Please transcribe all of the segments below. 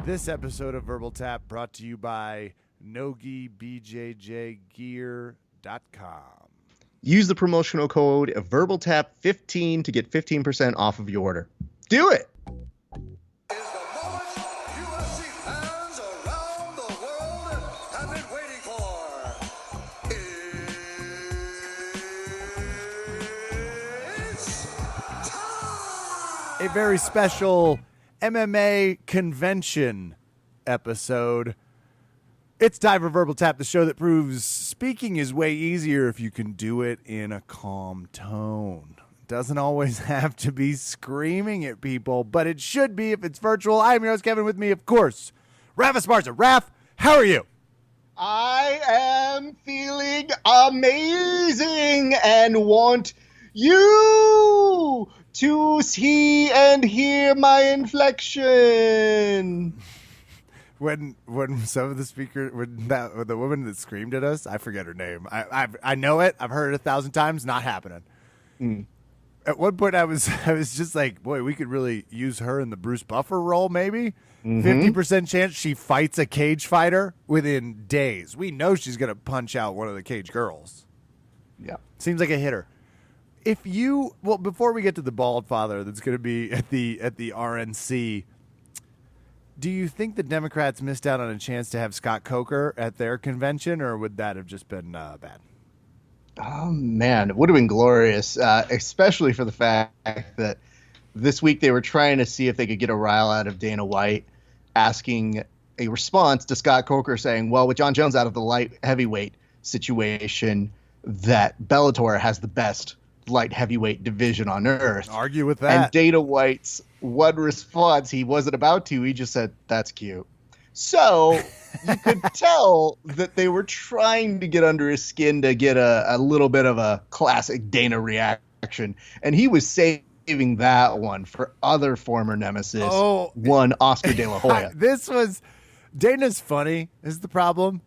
This episode of Verbal Tap brought to you by NogiBJJGear.com. Use the promotional code VerbalTap15 to get 15% off of your order. Do it! Is the moment UFC fans around the world have been waiting for. It's time! A very special MMA convention episode. It's time for Verbal Tap, the show that proves speaking is way easier if you can do it in a calm tone. It doesn't always have to be screaming at people, but it should be if it's virtual. I'm your host, Kevin. With me, of course, Raph Esparza. Raph, how are you? I am feeling amazing and want you to see and hear my inflection. When some of the speakers, when the woman that screamed at us, I forget her name. I know it. I've heard it 1,000 times. Not happening. At one point, I was just like, boy, we could really use her in the Bruce Buffer role. Maybe 50% chance she fights a cage fighter within days. We know she's gonna punch out one of the cage girls. Yeah. Seems like a hitter. Before we get to the bald father that's going to be at the RNC, do you think the Democrats missed out on a chance to have Scott Coker at their convention, or would that have just been bad? Oh, man, it would have been glorious, especially for the fact that this week they were trying to see if they could get a rile out of Dana White, asking a response to Scott Coker saying, well, with John Jones out of the light heavyweight situation, that Bellator has the best light heavyweight division on earth. Argue with that. And Dana White's one response, he wasn't about to. He just said, that's cute. So you could tell that they were trying to get under his skin to get a little bit of a classic Dana reaction. And he was saving that one for other former nemesis, one Oscar De La Hoya. Dana's funny is the problem.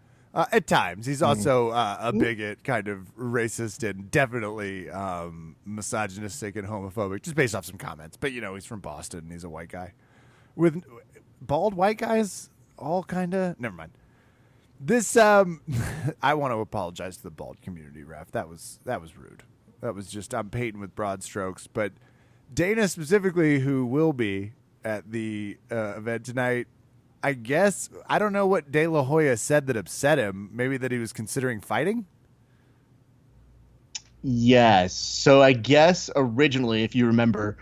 At times, he's also a bigot, kind of racist, and definitely misogynistic and homophobic, just based off some comments. But, you know, he's from Boston, and he's a white guy. With bald white guys, all kind of... Never mind. This, I want to apologize to the bald community, Ref. That was rude. That was just, I'm painting with broad strokes. But Dana specifically, who will be at the event tonight, I guess, I don't know what De La Hoya said that upset him. Maybe that he was considering fighting? Yes. So I guess originally, if you remember,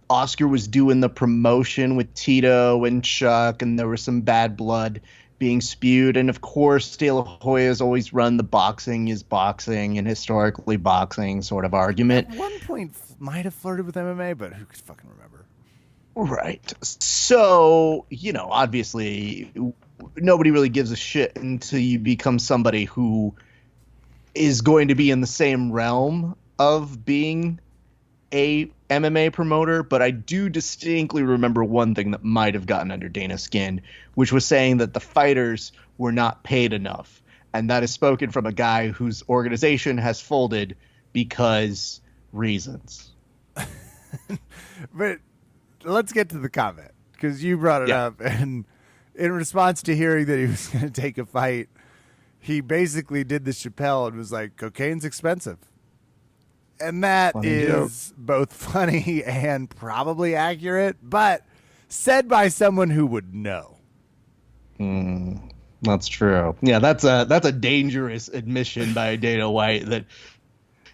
Oscar was doing the promotion with Tito and Chuck, and there was some bad blood being spewed. And of course, De La Hoya has always run the boxing is boxing and historically boxing sort of argument. At one point, might have flirted with MMA, but who could fucking remember? Right. So, you know, obviously nobody really gives a shit until you become somebody who is going to be in the same realm of being a MMA promoter. But I do distinctly remember one thing that might have gotten under Dana's skin, which was saying that the fighters were not paid enough. And that is spoken from a guy whose organization has folded because reasons. But let's get to the comment, because you brought it up, and in response to hearing that he was going to take a fight, he basically did the Chappelle and was like, cocaine's expensive. And that is both funny and probably accurate, but said by someone who would know. That's true. Yeah, that's a dangerous admission by Dana White that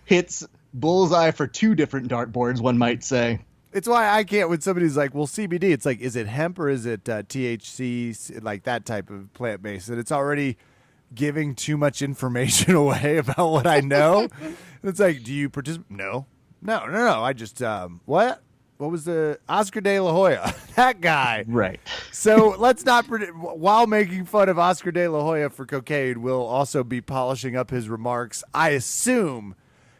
hits bullseye for two different dartboards, one might say. It's why I can't, when somebody's like, well, CBD, it's like, is it hemp or is it THC, like that type of plant-based? And it's already giving too much information away about what I know. It's like, do you participate? No. I just, what? What was the Oscar De La Hoya? That guy. Right. So let's not, while making fun of Oscar De La Hoya for cocaine, we'll also be polishing up his remarks, I assume,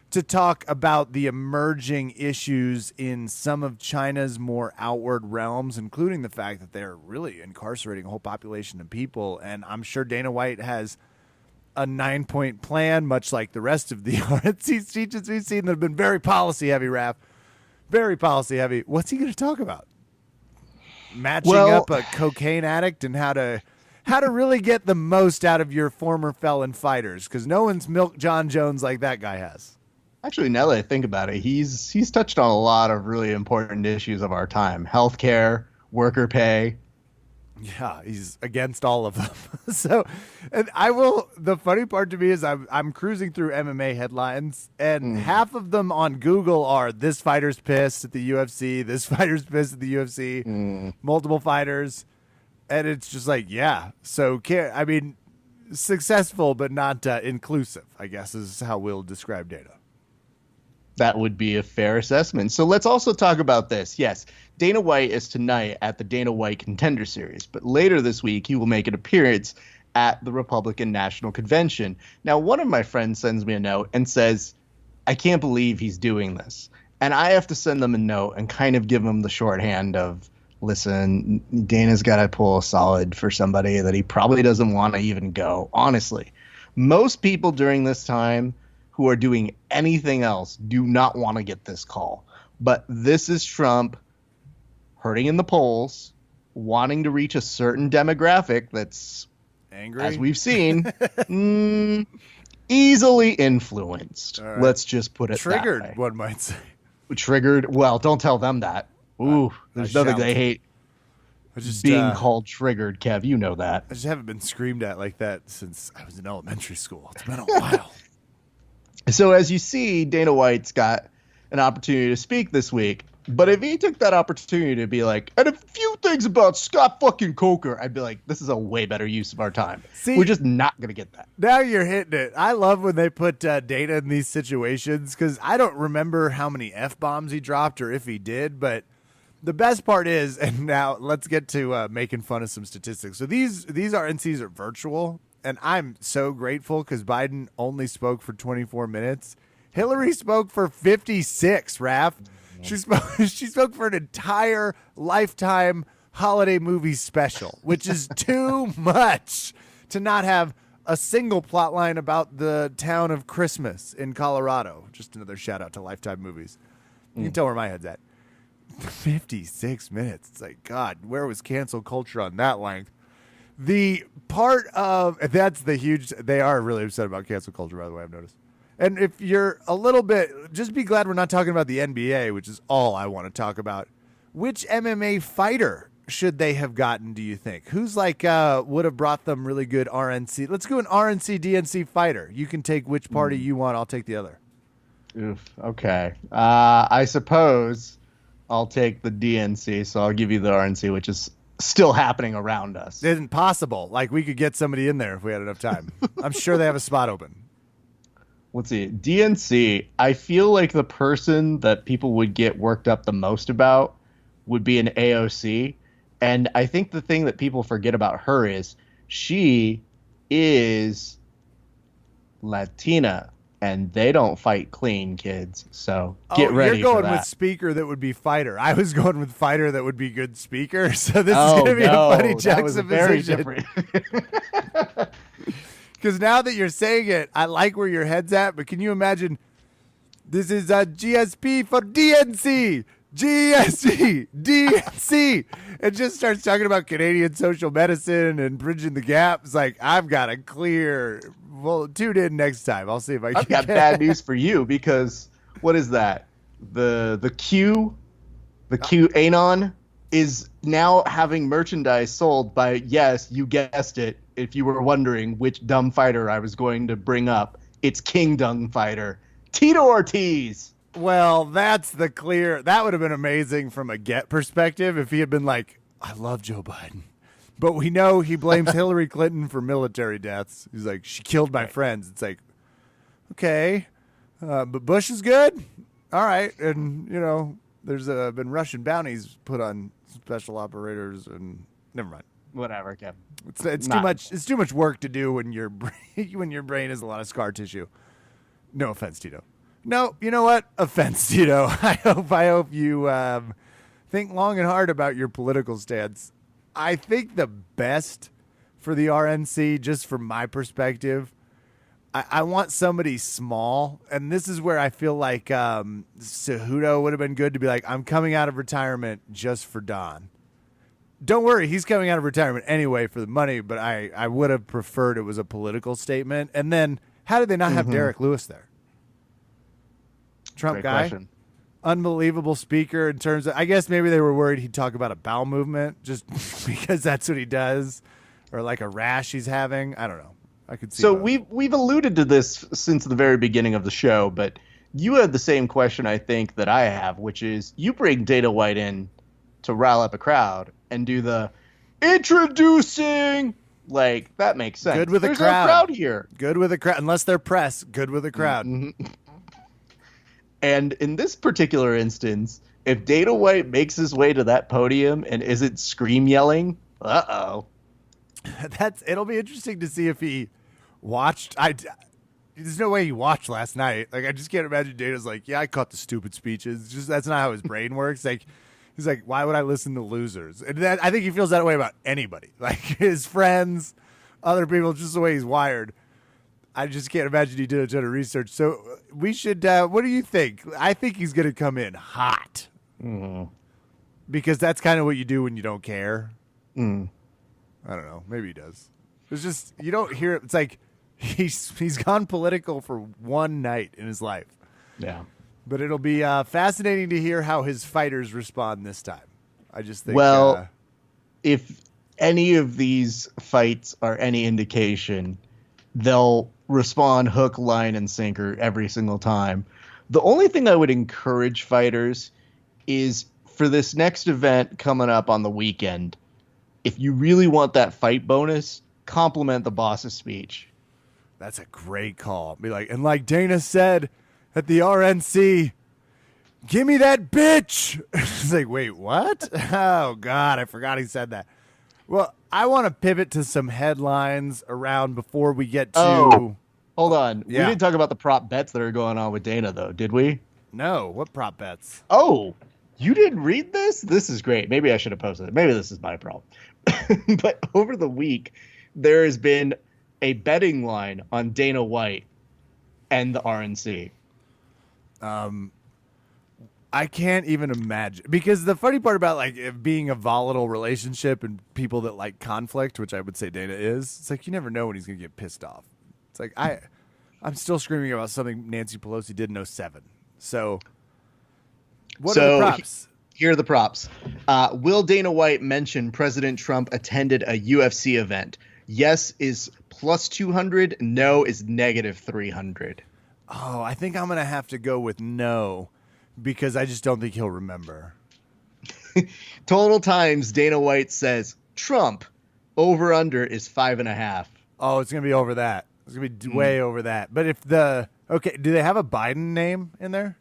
to talk about the emerging issues in some of China's more outward realms, including the fact that they're really incarcerating a whole population of people. And I'm sure Dana White has a 9-point plan, much like the rest of the RNC speeches we've seen that have been very policy heavy, Raph. Very policy heavy. What's he going to talk about? matching Well- up a cocaine addict and how to really get the most out of your former felon fighters, because no one's milked John Jones like that guy has. Actually, now that I think about it, he's touched on a lot of really important issues of our time: healthcare, worker pay. Yeah, he's against all of them. So, and the funny part to me is I'm cruising through MMA headlines, and half of them on Google are this fighter's pissed at the UFC, this fighter's pissed at the UFC, multiple fighters. And it's just like, yeah. So, successful, but not inclusive, I guess, is how we'll describe Dana. That would be a fair assessment. So let's also talk about this. Yes, Dana White is tonight at the Dana White Contender Series, but later this week he will make an appearance at the Republican National Convention. Now, one of my friends sends me a note and says, I can't believe he's doing this. And I have to send them a note and kind of give them the shorthand of, listen, Dana's got to pull a solid for somebody that he probably doesn't want to even go. Honestly, most people during this time who are doing anything else do not want to get this call. But this is Trump hurting in the polls, wanting to reach a certain demographic that's, Angry, as we've seen, easily influenced. Right. Let's just put it triggered, that way. one might say. Triggered. Well, don't tell them that. Ooh, there's nothing shan't. they hate I just being called triggered, Kev. You know that. I just haven't been screamed at like that since I was in elementary school. It's been a while. So as you see, Dana White's got an opportunity to speak this week. But if he took that opportunity to be like, and a few things about Scott fucking Coker, I'd be like, this is a way better use of our time. See, we're just not going to get that. Now you're hitting it. I love when they put Dana in these situations, because I don't remember how many F-bombs he dropped or if he did, but the best part is, and now let's get to making fun of some statistics. So these RNCs are virtual, and I'm so grateful because Biden only spoke for 24 minutes. Hillary spoke for 56, Raph. She spoke for an entire Lifetime holiday movie special, which is too much to not have a single plot line about the town of Christmas in Colorado. Just another shout out to Lifetime movies. You can tell where my head's at. 56 minutes. It's like, God, where was cancel culture on that length? The part of that's the huge. They are really upset about cancel culture, by the way, I've noticed. And if you're a little bit, just be glad we're not talking about the NBA, which is all I want to talk about. Which MMA fighter should they have gotten, do you think? Who's like would have brought them really good RNC? Let's go an RNC DNC fighter. You can take which party you want. I'll take the other. Oof. Okay. I suppose I'll take the DNC, so I'll give you the RNC, which is still happening around us. It isn't possible. Like, we could get somebody in there if we had enough time. I'm sure they have a spot open. Let's see. DNC, I feel like the person that people would get worked up the most about would be an AOC. And I think the thing that people forget about her is she is Latina, and they don't fight clean, kids. So get ready You're going for that. with speaker that would be fighter. I was going with fighter that would be good speaker. So this is going to be a funny that was very juxtaposition. different. Because now that you're saying it, I like where your head's at, but can you imagine this is a GSP for DNC, GSP, DNC. It just starts talking about Canadian social medicine and bridging the gap. It's like, I've got a clear, well, tune in next time. I'll see if I can. I've got bad news for you because what is that? The Q Anon is now having merchandise sold by, yes, you guessed it. If you were wondering which dumb fighter I was going to bring up, it's King Dung Fighter, Tito Ortiz. Well, that's the clear. That would have been amazing from a get perspective if he had been like, I love Joe Biden, but we know he blames Hillary Clinton for military deaths. He's like, she killed my friends. It's like, okay, but Bush is good. All right. And, you know, there's been Russian bounties put on special operators and never mind. Whatever, Kevin. It's too much. It's too much work to do when your brain has a lot of scar tissue. No offense, Tito. No, you know what? Offense, Tito. I hope you think long and hard about your political stance. I think the best for the RNC, just from my perspective, I want somebody small, and this is where I feel like Cejudo would have been good to be like, I'm coming out of retirement just for Don. don't worry, he's coming out of retirement anyway for the money, but I would have preferred it was a political statement. And then how did they not have Derek Lewis there? Trump Great guy? question. Unbelievable speaker in terms of, I guess maybe they were worried he'd talk about a bowel movement just because that's what he does, or like a rash he's having. I don't know. I could see. So both. we've alluded to this since the very beginning of the show, but you had the same question I think that I have, which is you bring Dana White in to rile up a crowd and do the introducing, like that makes sense. Good with a There's crowd. no crowd here. Good with a crowd, unless they're press. Good with a crowd. And in this particular instance, if Dana White makes his way to that podium and isn't scream yelling, uh-oh. It'll be interesting to see if he watched. There's no way he watched last night. Like, I just can't imagine Dana's like, yeah, I caught the stupid speeches. Just that's not how his brain works. Like, he's like, why would I listen to losers? And I think he feels that way about anybody, like his friends, other people, just the way he's wired. I just can't imagine he did a ton of research. So we should. What do you think? I think he's going to come in hot because that's kind of what you do when you don't care. I don't know. Maybe he does. It's just you don't hear. It's like he's gone political for one night in his life. Yeah. But it'll be fascinating to hear how his fighters respond this time. I just think. Well, if any of these fights are any indication, they'll respond hook, line, and sinker every single time. The only thing I would encourage fighters is for this next event coming up on the weekend, if you really want that fight bonus, compliment the boss's speech. that's a great call. Be like, and like Dana said at the RNC, give me that bitch. It's like, wait, what? Oh, God, I forgot he said that. Well, I want to pivot to some headlines around before we get to... Oh, hold on. Yeah. We didn't talk about the prop bets that are going on with Dana, though, did we? No, what prop bets? Oh, you didn't read this? This is great. Maybe I should have posted it. Maybe this is my problem. But over the week, there has been a betting line on Dana White and the RNC. I can't even imagine, because the funny part about like it being a volatile relationship and people that like conflict, which I would say Dana is, it's like you never know when he's going to get pissed off. It's like I'm still screaming about something Nancy Pelosi did in '07. So what are the props? Here are the props. Will Dana White mention President Trump attended a UFC event? Yes is plus 200. No is negative 300. Oh, I think I'm going to have to go with no, because I just don't think he'll remember. Total times Dana White says Trump over under is 5.5. Oh, it's going to be over that. It's going to be way over that. But if do they have a Biden name in there?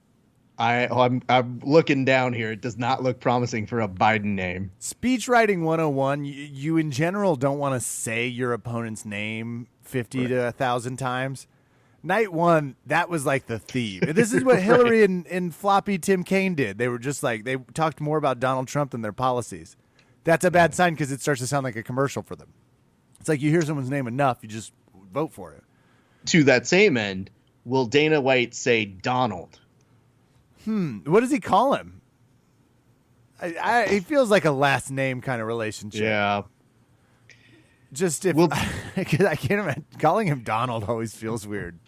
I'm looking down here. It does not look promising for a Biden name. Speech writing 101, you in general don't want to say your opponent's name 50 to 1,000 times. Night one, that was like the theme. This is what Hillary and floppy Tim Kaine did. They were just like, they talked more about Donald Trump than their policies. That's a bad sign because it starts to sound like a commercial for them. It's like you hear someone's name enough, you just vote for it. To that same end, will Dana White say Donald? What does he call him? He feels like a last name kind of relationship. Yeah. Just if I can't imagine calling him Donald always feels weird.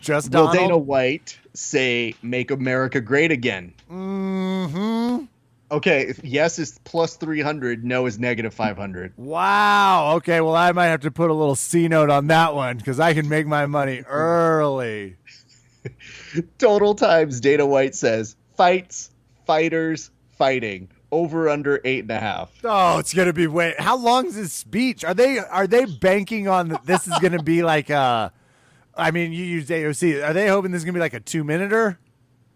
Just Will Donald. Dana White say "Make America Great Again"? Mm-hmm. Okay, yes is plus 300. No is negative 500. Wow. Okay. Well, I might have to put a little C note on that one because I can make my money early. Total times Dana White says fights, fighters, fighting. Over under 8.5. Oh, it's gonna be how long is his speech? Are they banking on this is gonna be like I mean, you use AOC. Are they hoping this is gonna be like a 2-minuter?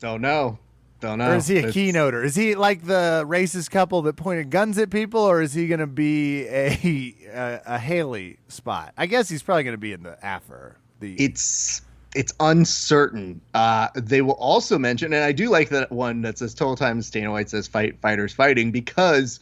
Don't know. Or is he a keynoter? Is he like the racist couple that pointed guns at people, or is he gonna be a Haley spot? I guess he's probably gonna be in the after the. It's uncertain. They will also mention, and I do like that one that says total times Dana White says fighters fighting, because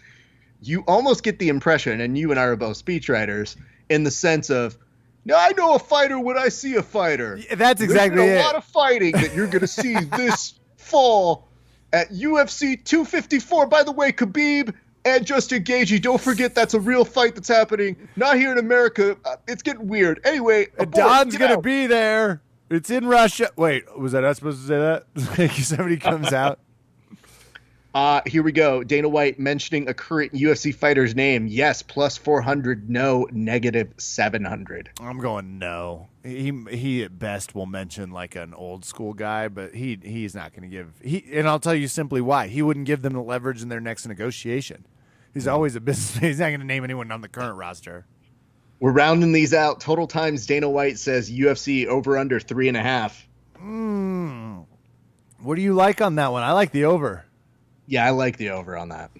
you almost get the impression, and you and I are both speechwriters, in the sense of, no, I know a fighter when I see a fighter. Yeah, that's exactly There's been it. a lot of fighting that you're going to see this fall at UFC 254. By the way, Khabib, And Justin Gagey, don't forget that's a real fight that's happening. Not here in America. It's getting weird. Anyway, Don's going to be there. It's in Russia. Wait, was I not supposed to say that? Somebody comes out. Here we go. Dana White mentioning a current UFC fighter's name. Yes, plus 400. No, negative 700. I'm going no. He at best will mention like an old school guy, but he's not going to give. And I'll tell you simply why. He wouldn't give them the leverage in their next negotiation. He's always a businessman. He's not going to name anyone on the current roster. We're rounding these out. Total times Dana White says UFC over under 3.5. What do you like on that one? I like the over. Yeah, I like the over on that.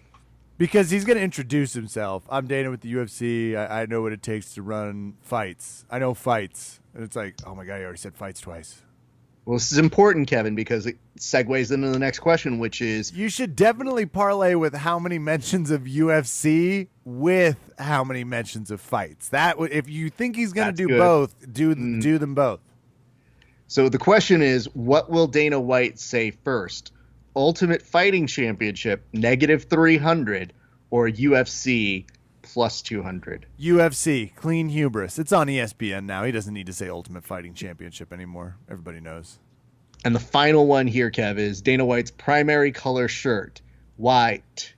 Because he's going to introduce himself. I'm Dana with the UFC. I know what it takes to run fights. I know fights. And it's like, oh my God, he already said fights twice. Well, this is important, Kevin, because it segues into the next question, which is... You should definitely parlay with how many mentions of UFC with how many mentions of fights. That if you think he's going to do good. both, do them both. So the question is, what will Dana White say first? Ultimate Fighting Championship, negative 300, or UFC, plus 200? UFC, clean hubris. It's on ESPN now. He doesn't need to say Ultimate Fighting Championship anymore. Everybody knows. And the final one here, Kev, is Dana White's primary color shirt. White,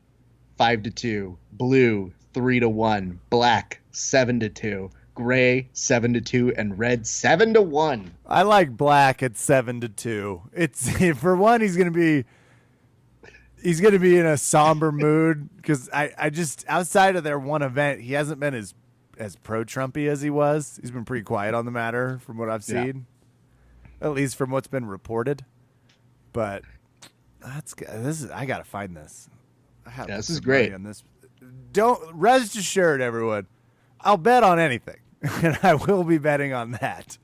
5-2. Blue, 3-1. Black, 7-2. Gray, 7-2. And red, 7-1. I like black at 7-2. It's for one, he's gonna be in a somber mood because I just outside of their one event, he hasn't been as pro-Trumpy as he was. He's been pretty quiet on the matter from what I've seen, at least from what's been reported. But I gotta find this. This is great. On this. Don't rest assured, everyone. I'll bet on anything, and I will be betting on that.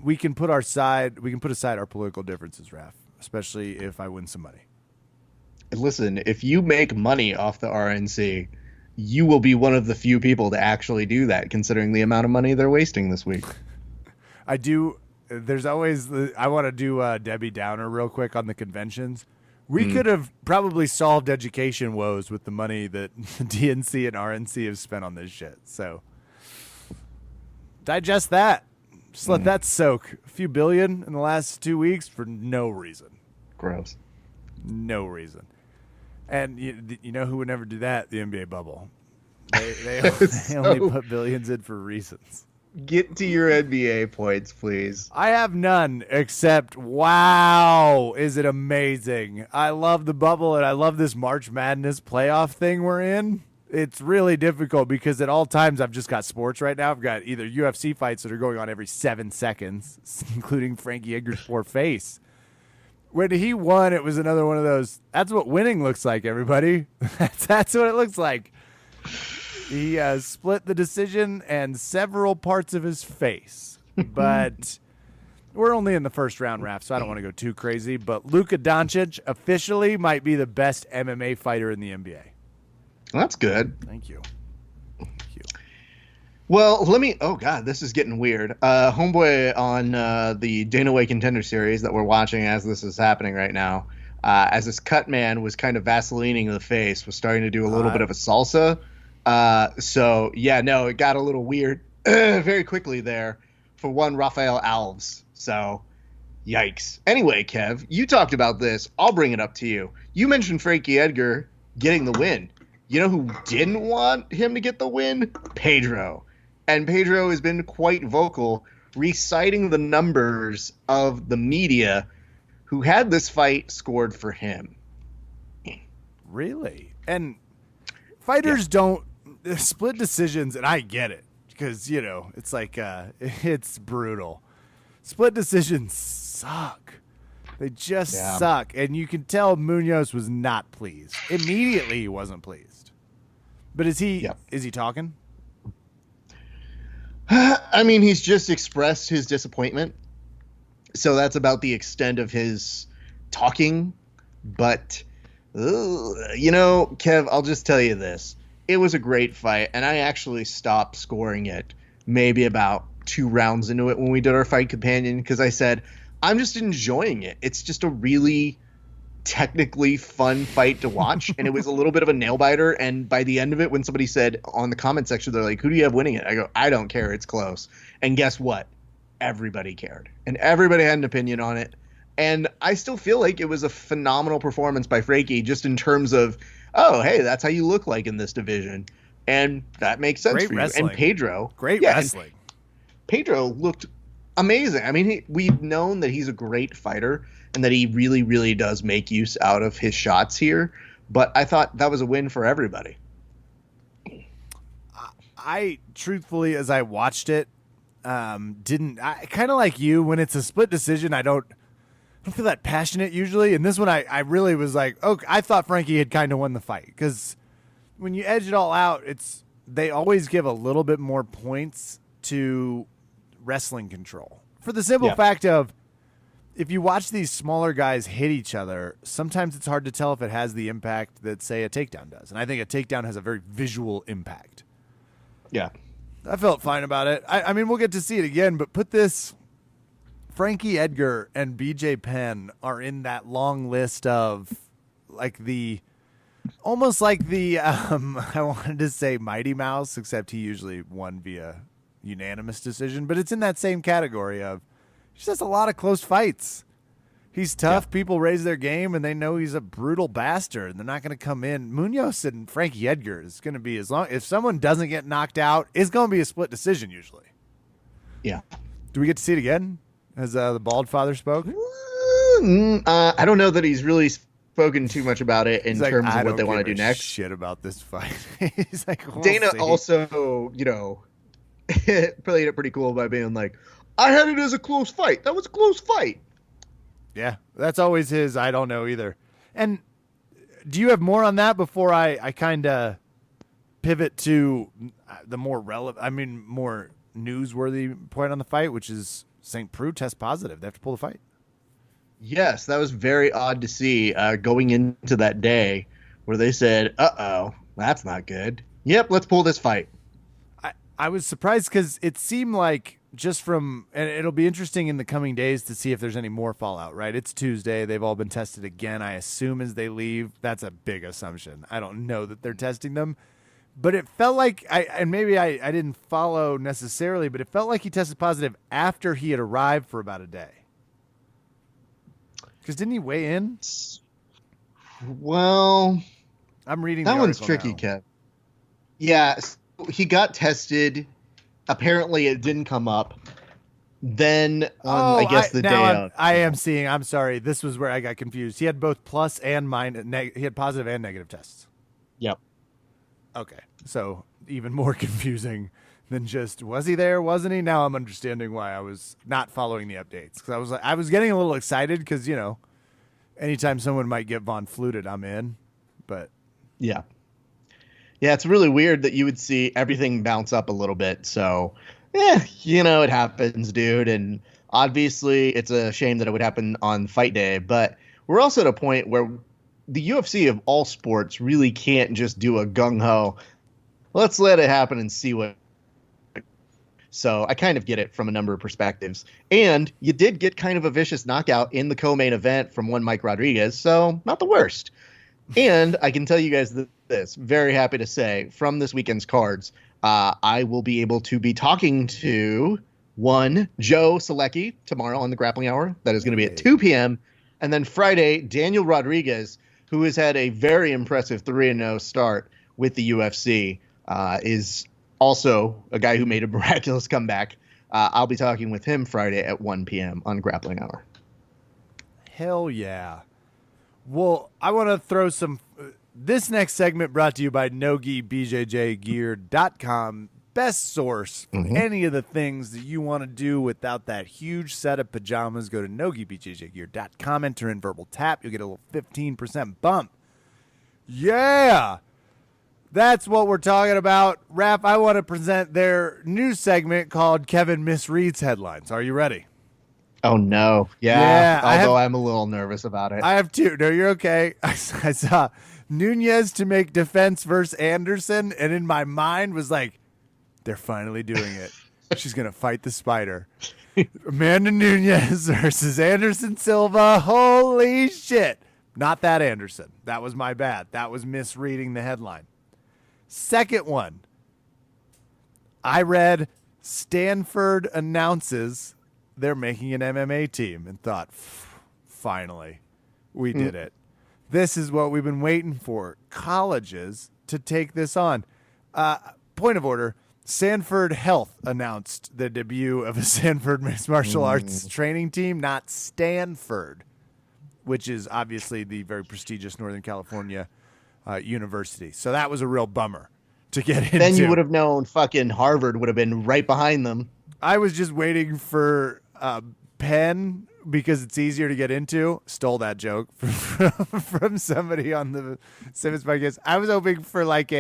We can put aside our political differences, Raph, especially if I win some money. Listen, if you make money off the RNC, you will be one of the few people to actually do that, considering the amount of money they're wasting this week. I do. There's always. I want to do Debbie Downer real quick on the conventions. We could have probably solved education woes with the money that DNC and RNC have spent on this shit. So digest that. Just let that soak. A few billion in the last 2 weeks for no reason. Gross. No reason. And you know who would never do that? The NBA bubble. They only put billions in for reasons. Get to your NBA points, please. I have none except, wow, is it amazing. I love the bubble, and I love this March Madness playoff thing we're in. It's really difficult because at all times I've just got sports right now. I've got either UFC fights that are going on every 7 seconds, including Frankie Edgar's poor face. When he won, it was another one of those, that's what winning looks like, everybody. That's what it looks like. He split the decision and several parts of his face. But we're only in the first round, Raph, so I don't want to go too crazy. But Luka Doncic officially might be the best MMA fighter in the NBA. That's good. Thank you. Well, oh God, this is getting weird. Homeboy on the Dana White Contender Series that we're watching as this is happening right now, as this cut man was kind of vaselining the face, was starting to do a little bit of a salsa. So yeah, no, it got a little weird very quickly there for one Rafael Alves. So yikes. Anyway, Kev, you talked about this. I'll bring it up to you. You mentioned Frankie Edgar getting the win. You know who didn't want him to get the win? Pedro. And Pedro has been quite vocal, reciting the numbers of the media who had this fight scored for him. Really? And fighters don't split decisions, and I get it because, it's like it's brutal. Split decisions suck. They just suck. And you can tell Munoz was not pleased. Immediately he wasn't pleased. But is he talking? I mean, he's just expressed his disappointment. So that's about the extent of his talking. But, Kev, I'll just tell you this. It was a great fight, and I actually stopped scoring it maybe about 2 rounds into it when we did our fight companion because I said, I'm just enjoying it. It's just a really technically fun fight to watch, and it was a little bit of a nail biter. And by the end of it, when somebody said on the comment section, they're like, "Who do you have winning it?" I go, "I don't care. It's close." And guess what? Everybody cared, and everybody had an opinion on it. And I still feel like it was a phenomenal performance by Frankie, just in terms of, oh, hey, that's how you look like in this division, and that makes sense Great for wrestling. you. And Pedro, Great yeah, wrestling. Pedro looked amazing. I mean, we've known that he's a great fighter and that he really, really does make use out of his shots here. But I thought that was a win for everybody. I truthfully, as I watched it, didn't. I kind of like you, when it's a split decision, I don't feel that passionate usually. And this one, I really was like, okay, I thought Frankie had kind of won the fight, because when you edge it all out, they always give a little bit more points to wrestling control, for the simple fact of, if you watch these smaller guys hit each other, sometimes it's hard to tell if it has the impact that, say, a takedown does. And I think a takedown has a very visual impact. Yeah. I felt fine about it. I mean, we'll get to see it again, but put this, Frankie Edgar and BJ Penn are in that long list of like almost like the, I wanted to say Mighty Mouse, except he usually won via unanimous decision, but it's in that same category of, he just has a lot of close fights. He's tough. Yeah. People raise their game, and they know he's a brutal bastard, and they're not going to come in. Munoz and Frankie Edgar is going to be, if someone doesn't get knocked out, it's going to be a split decision usually. Yeah. Do we get to see it again? As the bald father spoke? I don't know that he's really spoken too much about it in terms of what they want to do next. Shit about this fight. He's like, Dana also, played it pretty cool by being like, I had it as a close fight. That was a close fight. Yeah, that's always his. I don't know either. And do you have more on that before I kind of pivot to the more more newsworthy point on the fight, which is St. Preux test positive. They have to pull the fight. Yes, that was very odd to see going into that day where they said, uh-oh, that's not good. Yep, let's pull this fight. I was surprised because it seemed like, just from, and it'll be interesting in the coming days to see if there's any more fallout, right? It's Tuesday. They've all been tested again, I assume, as they leave. That's a big assumption. I don't know that they're testing them. But it felt like, maybe I didn't follow necessarily, but it felt like he tested positive after he had arrived for about a day. Because didn't he weigh in? Well, I'm reading that the one's article tricky, now. Kev. Yeah, he got tested. Apparently, it didn't come up. Then, I guess the day of. I am seeing. I'm sorry. This was where I got confused. He had both plus and minus. He had positive and negative tests. Yep. Okay, so even more confusing than just, was he there, wasn't he? Now I'm understanding why I was not following the updates, because I was getting a little excited because, anytime someone might get Von Fluted, I'm in. But yeah, it's really weird that you would see everything bounce up a little bit. So it happens, dude. And obviously, it's a shame that it would happen on fight day. But we're also at a point where the UFC of all sports really can't just do a gung-ho, let's let it happen and see what. So I kind of get it from a number of perspectives. And you did get kind of a vicious knockout in the co-main event from one Mike Rodriguez, so not the worst. And I can tell you guys this, very happy to say, from this weekend's cards, I will be able to be talking to one Joe Selecki tomorrow on the Grappling Hour. That is going to be at 2 p.m. And then Friday, Daniel Rodriguez, who has had a very impressive 3-0 start with the UFC, is also a guy who made a miraculous comeback. I'll be talking with him Friday at 1 p.m. on Grappling Hour. Hell yeah. Well, I want to throw some... this next segment brought to you by NogiBJJGear.com. Best source for any of the things that you want to do without that huge set of pajamas. Go to NogiBJJGear.com, enter in Verbal Tap. You'll get a little 15% bump. Yeah! That's what we're talking about. Raph, I want to present their new segment called Kevin Misreads Headlines. Are you ready? Oh, no. Yeah. Although I'm a little nervous about it. I have two. No, you're okay. I saw Nunez to make defense versus Anderson, and in my mind was like, they're finally doing it. She's going to fight the spider. Amanda Nunez versus Anderson Silva. Holy shit. Not that Anderson. That was my bad. That was misreading the headline. Second one. I read Stanford announces they're making an MMA team and thought, finally, we did it. This is what we've been waiting for. Colleges to take this on. Point of order. Sanford Health announced the debut of a Sanford mixed martial arts training team, not Stanford, which is obviously the very prestigious Northern California university. So that was a real bummer to get into. Then you would have known fucking Harvard would have been right behind them. I was just waiting for Penn because it's easier to get into. Stole that joke from somebody on the Simmons podcast. I was hoping for like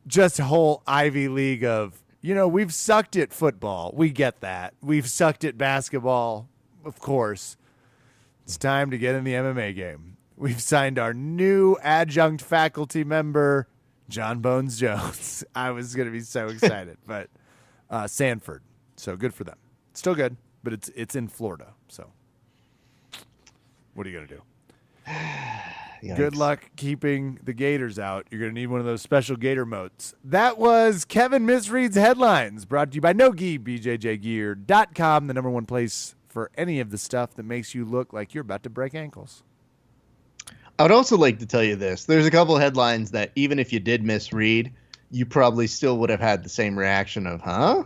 just a whole Ivy League of, we've sucked at football. We get that. We've sucked at basketball. Of course. It's time to get in the MMA game. We've signed our new adjunct faculty member, John Bones Jones. I was going to be so excited, but Sanford. So good for them. Still good, but it's in Florida. So what are you going to do? Yikes. Good luck keeping the Gators out. You're going to need one of those special Gator moats. That was Kevin Misreads Headlines, brought to you by NoGi, BJJGear.com, the number one place for any of the stuff that makes you look like you're about to break ankles. I would also like to tell you this. There's a couple of headlines that even if you did misread, you probably still would have had the same reaction of, huh?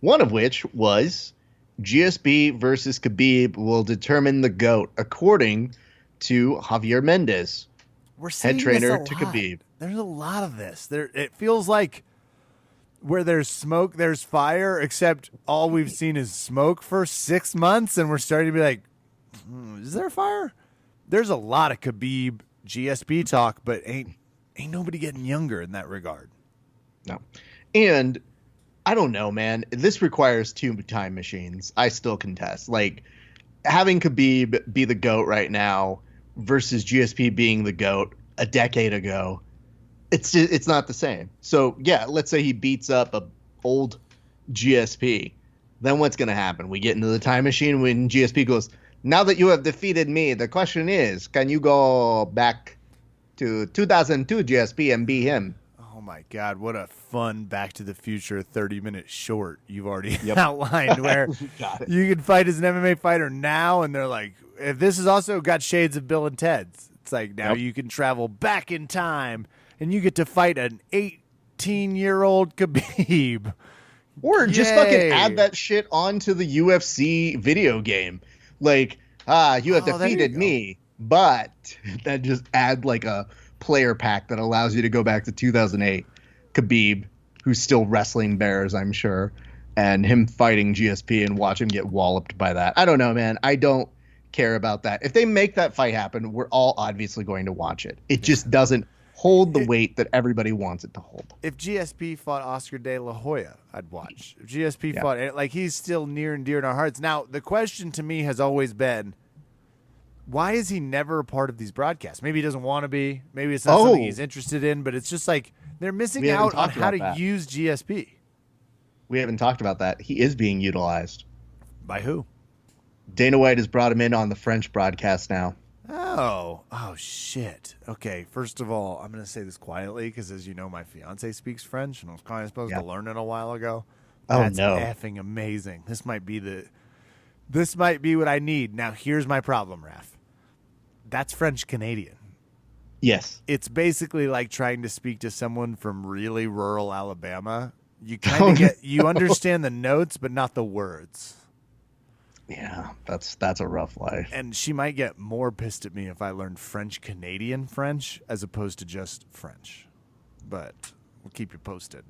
One of which was GSP versus Khabib will determine the GOAT, according to Javier Mendez, We're seeing head trainer this to a lot. Khabib. There's a lot of this. It feels like where there's smoke, there's fire, except all we've seen is smoke for 6 months, and we're starting to be like, is there fire? There's a lot of Khabib GSP talk, but ain't nobody getting younger in that regard. No. And I don't know, man. This requires 2 time machines. I still contest. Like, having Khabib be the GOAT right now versus GSP being the GOAT a decade ago, it's not the same. So, yeah, let's say he beats up a old GSP. Then what's going to happen? We get into the time machine when GSP goes, now that you have defeated me, the question is, can you go back to 2002 GSP and be him? Oh, my God. What a fun Back to the Future 30-minute short you've already outlined where you can fight as an MMA fighter now, and they're like, if this has also got shades of Bill and Ted's. It's like now you can travel back in time, and you get to fight an 18-year-old Khabib. Or just fucking add that shit onto the UFC video game. Like, you have defeated me, but then just add like a player pack that allows you to go back to 2008. Khabib, who's still wrestling bears, I'm sure, and him fighting GSP and watch him get walloped by that. I don't know, man. I don't care about that. If they make that fight happen, we're all obviously going to watch it. It just doesn't hold the weight that everybody wants it to hold. If GSP fought Oscar De La Hoya, I'd watch. If GSP fought, like, he's still near and dear in our hearts. Now, the question to me has always been, why is he never a part of these broadcasts? Maybe he doesn't want to be. Maybe it's not something he's interested in, but it's just like they're missing out on how to use GSP. We haven't talked about that. He is being utilized. By who? Dana White has brought him in on the French broadcast now. Oh, shit. Okay, first of all, I'm going to say this quietly because, as you know, my fiance speaks French, and I was kind of supposed to learn it a while ago. That's effing amazing. This might be what I need. Now, here's my problem, Raph. That's French Canadian. Yes. It's basically like trying to speak to someone from really rural Alabama. You kind of you understand the notes, but not the words. Yeah, that's a rough life. And she might get more pissed at me if I learned French Canadian French as opposed to just French. But we'll keep you posted.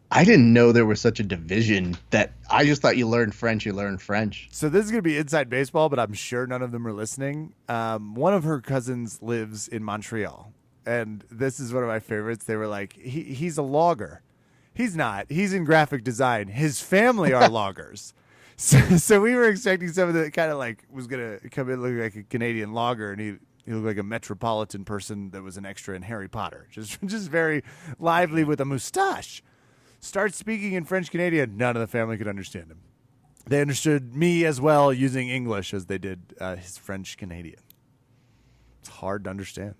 I didn't know there was such a division. That I just thought you learned French, you learned French. So this is going to be inside baseball, but I'm sure none of them are listening. One of her cousins lives in Montreal, and this is one of my favorites. They were like, he's a logger. He's not. He's in graphic design. His family are loggers. So we were expecting someone that kind of like was going to come in looking like a Canadian logger, and he looked like a metropolitan person that was an extra in Harry Potter. Just very lively with a mustache. Starts speaking in French Canadian. None of the family could understand him. They understood me as well using English as they did his French Canadian. It's hard to understand.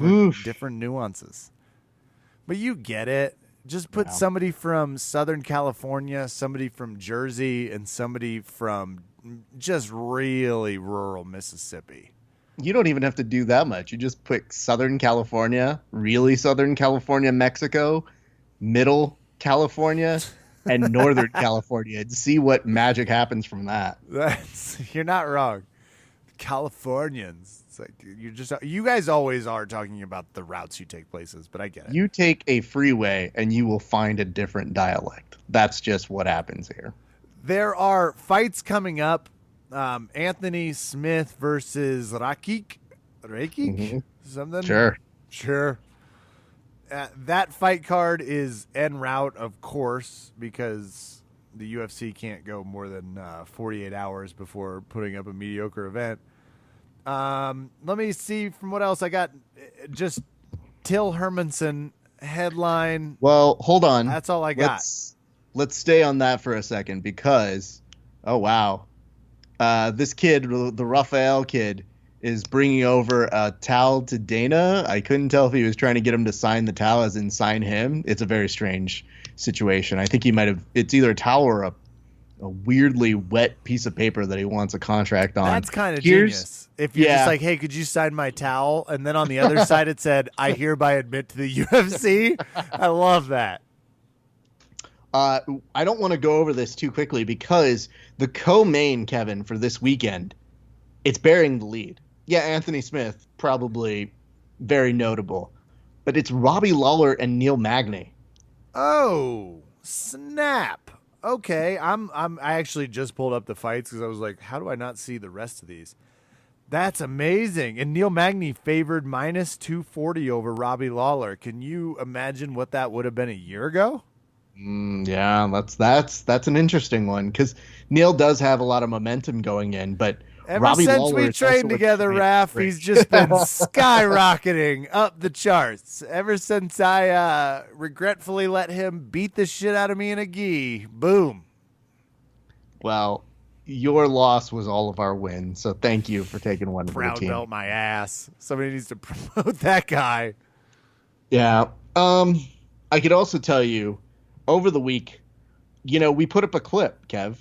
Oof. Different nuances. But you get it. Just put somebody from Southern California, somebody from Jersey, and somebody from just really rural Mississippi. You don't even have to do that much. You just put Southern California, really Southern California, Mexico, Middle California, and Northern California, and see what magic happens from that. You're not wrong. Californians. It's like you guys always are talking about the routes you take places, but I get it. You take a freeway and you will find a different dialect. That's just what happens here. There are fights coming up. Anthony Smith versus Rakik, something. Sure. That fight card is en route, of course, because the UFC can't go more than 48 hours before putting up a mediocre event. Let me see from what else I got. Just Till Hermanson headline. Well, hold on. That's all I got. Let's stay on that for a second because, oh, wow. This kid, the Raphael kid, is bringing over a towel to Dana. I couldn't tell if he was trying to get him to sign the towel as in sign him. It's a very strange situation. I think he might have – it's either a towel or a weirdly wet piece of paper that he wants a contract on. That's kind of genius. If you're just like, hey, could you sign my towel? And then on the other side it said, I hereby admit to the UFC. I love that. I don't want to go over this too quickly because the co-main, Kevin, for this weekend, it's bearing the lead. Yeah, Anthony Smith, probably very notable. But it's Robbie Lawler and Neil Magny. Oh, snap. Okay, I actually just pulled up the fights because I was like, how do I not see the rest of these? That's amazing. And Neil Magny favored minus 240 over Robbie Lawler. Can you imagine what that would have been a year ago? Yeah, that's an interesting one because Neil does have a lot of momentum going in, but Ever since we trained together, Raph, he's just been skyrocketing up the charts. Ever since I regretfully let him beat the shit out of me in a gi. Boom. Well, your loss was all of our wins, so thank you for taking one for the team. Brown belt my ass. Somebody needs to promote that guy. Yeah. I could also tell you, over the week, we put up a clip, Kev,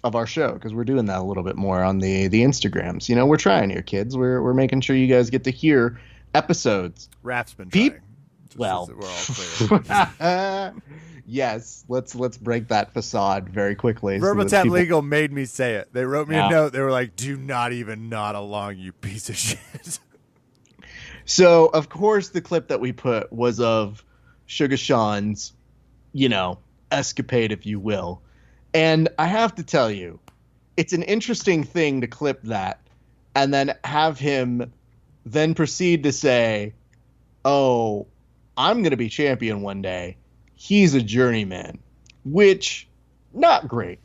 of our show because we're doing that a little bit more on the Instagrams. We're trying here, kids. We're making sure you guys get to hear episodes. Raph's been trying. Well, we're all clear. Yes, let's break that facade very quickly. VerbalTap Legal made me say it. They wrote me a note. They were like, "Do not even nod along, you piece of shit." So, of course, the clip that we put was of Sugar Sean's, escapade, if you will. And I have to tell you, it's an interesting thing to clip that and then have him then proceed to say, oh, I'm going to be champion one day. He's a journeyman, which not great.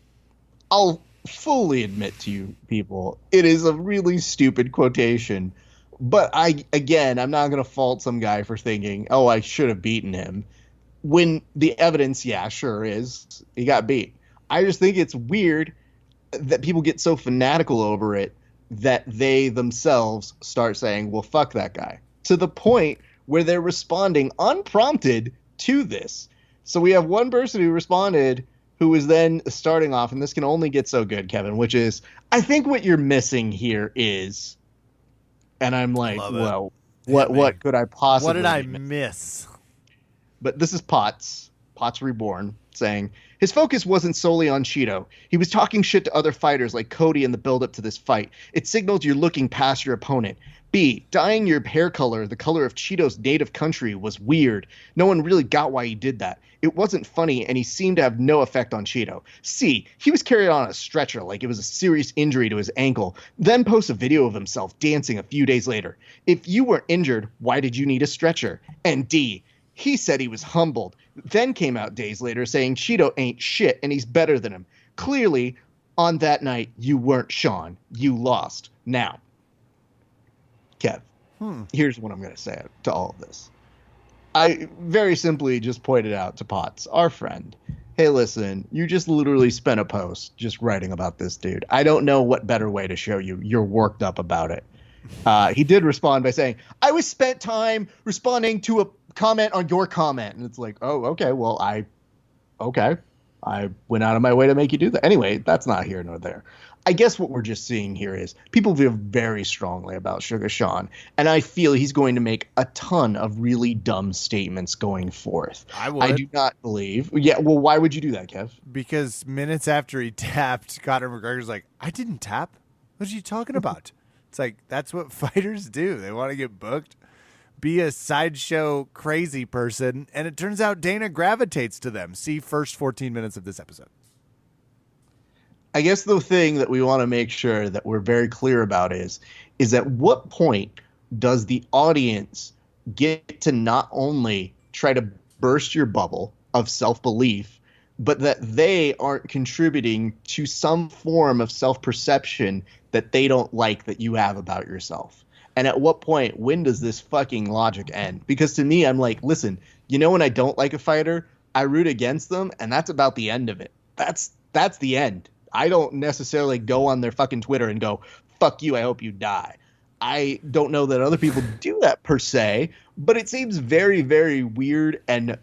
I'll fully admit to you people, it is a really stupid quotation. But I'm not going to fault some guy for thinking, oh, I should have beaten him. When the evidence, sure is, he got beat. I just think it's weird that people get so fanatical over it that they themselves start saying, well, fuck that guy, to the point where they're responding unprompted to this. So we have one person who responded who was then starting off, and this can only get so good, Kevin, which is, I think what you're missing here is, and I'm like, well, what could I possibly What did I miss? But this is Potts Reborn, saying, his focus wasn't solely on Cheeto. He was talking shit to other fighters like Cody in the build-up to this fight. It signaled you're looking past your opponent. B, dyeing your hair color the color of Cheeto's native country was weird. No one really got why he did that. It wasn't funny, and he seemed to have no effect on Cheeto. C, he was carried on a stretcher like it was a serious injury to his ankle, then posts a video of himself dancing a few days later. If you weren't injured, why did you need a stretcher? And D, he said he was humbled, then came out days later saying Cheeto ain't shit and he's better than him. Clearly, on that night, you weren't Sean. You lost. Now, Kev, here's what I'm going to say to all of this. I very simply just pointed out to Potts, our friend, hey, listen, you just literally spent a post just writing about this dude. I don't know what better way to show you you're worked up about it. He did respond by saying, I was spent time responding to a comment on your comment. And it's like, oh, okay, well, okay. I went out of my way to make you do that. Anyway, that's not here nor there. I guess what we're just seeing here is people feel very strongly about Sugar Sean, and I feel he's going to make a ton of really dumb statements going forth. I do not believe. Yeah, well, why would you do that, Kev? Because minutes after he tapped, Conor McGregor's like, I didn't tap. What are you talking about? It's like, that's what fighters do. They want to get booked, be a sideshow crazy person, and it turns out Dana gravitates to them. See first 14 minutes of this episode. I guess the thing that we want to make sure that we're very clear about is at what point does the audience get to not only try to burst your bubble of self-belief, but that they aren't contributing to some form of self-perception that they don't like that you have about yourself? And at what point, when does this fucking logic end? Because to me, I'm like, listen, when I don't like a fighter, I root against them, and that's about the end of it. That's the end. I don't necessarily go on their fucking Twitter and go, fuck you, I hope you die. I don't know that other people do that per se, but it seems very, very weird and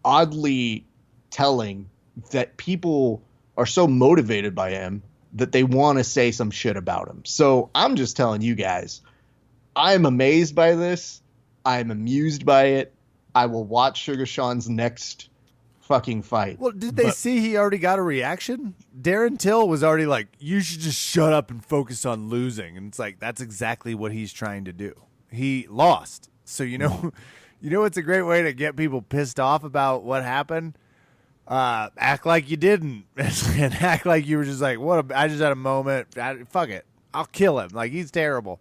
oddly telling that people are so motivated by him that they want to say some shit about him. So I'm just telling you guys, I'm amazed by this. I'm amused by it. I will watch Sugar Sean's next fucking fight. Well, did they see he already got a reaction? Darren Till was already like, you should just shut up and focus on losing. And it's like, that's exactly what he's trying to do. He lost. So, it's a great way to get people pissed off about what happened. Act like you didn't and act like you were just like, I just had a moment. Fuck it. I'll kill him. Like, he's terrible.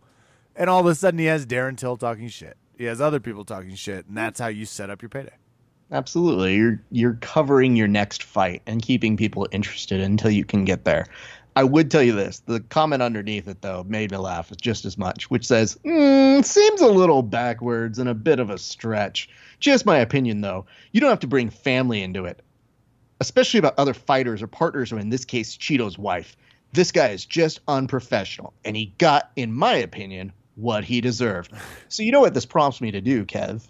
And all of a sudden he has Darren Till talking shit. He has other people talking shit. And that's how you set up your payday. Absolutely. You're covering your next fight and keeping people interested until you can get there. I would tell you this. The comment underneath it, though, made me laugh just as much, which says, seems a little backwards and a bit of a stretch. Just my opinion, though. You don't have to bring family into it, especially about other fighters or partners, or in this case, Cheeto's wife. This guy is just unprofessional, and he got, in my opinion, what he deserved. So you know what this prompts me to do, Kev?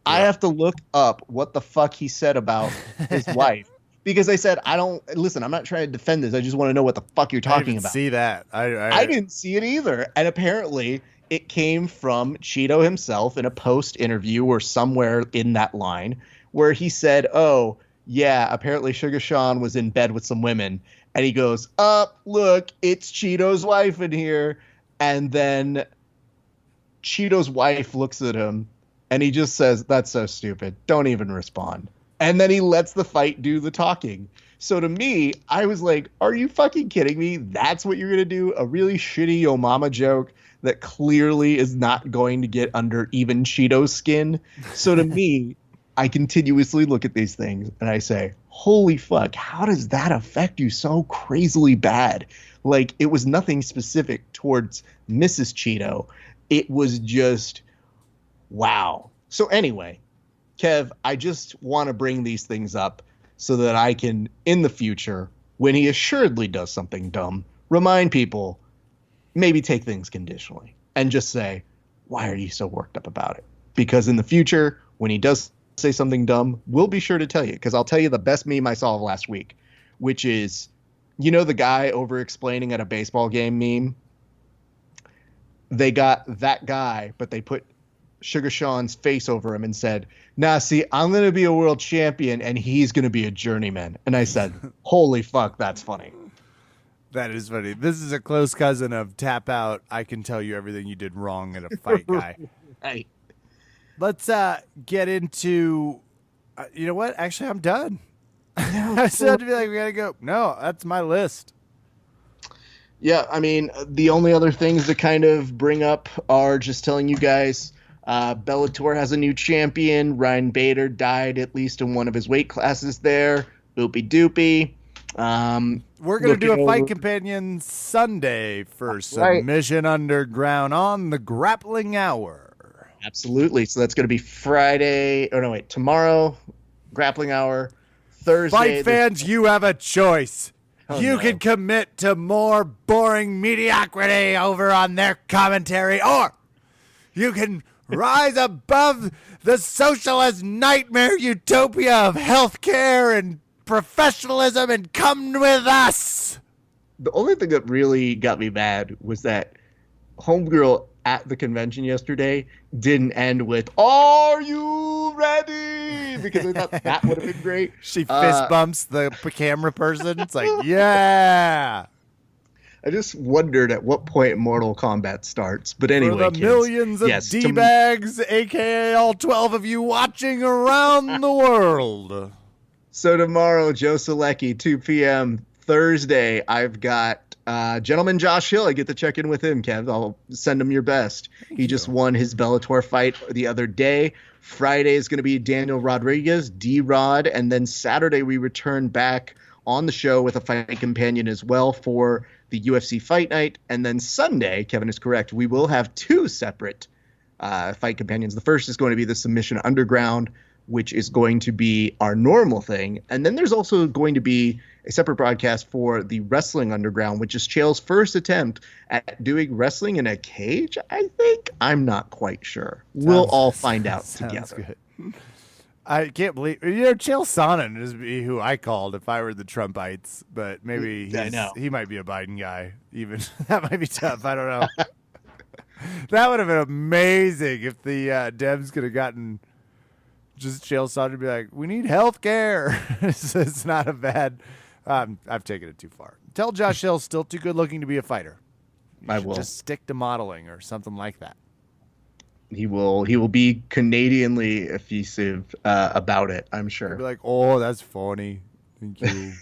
I have to look up what the fuck he said about his wife, because I said, I'm not trying to defend this. I just want to know what the fuck you're talking about. See that. I didn't see it either. And apparently it came from Cheeto himself in a post interview or somewhere in that line where he said, oh yeah, apparently Sugar Sean was in bed with some women. And he goes, look, it's Cheeto's wife in here. And then Cheeto's wife looks at him. And he just says, that's so stupid. Don't even respond. And then he lets the fight do the talking. So to me, I was like, are you fucking kidding me? That's what you're going to do? A really shitty Yo Mama joke that clearly is not going to get under even Cheeto's skin. So to me, I continuously look at these things and I say, holy fuck, how does that affect you so crazily bad? Like, it was nothing specific towards Mrs. Cheeto. It was just... wow. So anyway, Kev, I just want to bring these things up so that I can, in the future, when he assuredly does something dumb, remind people, maybe take things conditionally and just say, why are you so worked up about it? Because in the future, when he does say something dumb, we'll be sure to tell you, because I'll tell you the best meme I saw last week, which is, the guy over explaining at a baseball game meme? They got that guy, but they put Sugar Sean's face over him and said, nah, see, I'm going to be a world champion and he's going to be a journeyman. And I said, holy fuck, that's funny. That is funny. This is a close cousin of tap out. I can tell you everything you did wrong in a fight guy. Right. Let's get into, you know what? Actually, I'm done. I said to be like, we got to go. No, that's my list. Yeah, I mean, the only other things to kind of bring up are just telling you guys, Bellator has a new champion. Ryan Bader died at least in one of his weight classes there. Oopie doopie. We're going to do a Fight Companion Sunday for Submission Underground on the Grappling Hour. Absolutely. So that's going to be Friday. Oh, no, wait. Tomorrow, Grappling Hour. Thursday. Fight fans, you have a choice. You can commit to more boring mediocrity over on their commentary, or you can rise above the socialist nightmare utopia of healthcare and professionalism and come with us. The only thing that really got me mad was that Homegirl at the convention yesterday didn't end with, "Are you ready?" Because I thought that would have been great. She fist bumps the camera person. It's like, yeah. I just wondered at what point Mortal Kombat starts. But anyway, For the kids, millions of yes, D-bags, a.k.a. all 12 of you watching around the world. So tomorrow, Joe Selecki, 2 p.m. Thursday, I've got Gentleman Josh Hill. I get to check in with him, Kev. I'll send him your best. He just won his Bellator fight the other day. Friday is going to be Daniel Rodriguez, D-Rod. And then Saturday, we return back on the show with a fight companion as well for the UFC Fight Night. And then Sunday, Kevin is correct, we will have 2 separate fight companions. The first is going to be the Submission Underground, which is going to be our normal thing. And then there's also going to be a separate broadcast for the Wrestling Underground, which is Chael's first attempt at doing wrestling in a cage, I think. I'm not quite sure. We'll all find out together. Good. I can't believe, Chael Sonnen is who I called if I were the Trumpites, but maybe he might be a Biden guy. Even that might be tough. I don't know. That would have been amazing if the Dems could have gotten just Chael Sonnen to be like, "We need health care." It's not a bad. I've taken it too far. Tell Josh Hill's still too good looking to be a fighter. I will just stick to modeling or something like that. He will be Canadianly effusive about it, I'm sure. He'll be like, "Oh, that's funny. Thank you."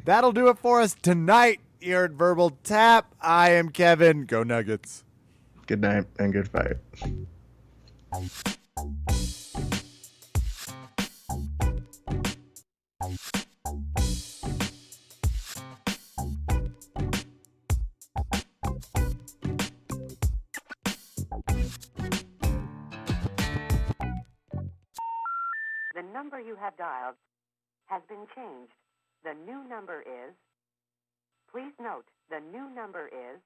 That'll do it for us tonight here at Verbal Tap. I am Kevin. Go Nuggets. Good night and good fight. The number you have dialed has been changed. The new number is... Please note, the new number is...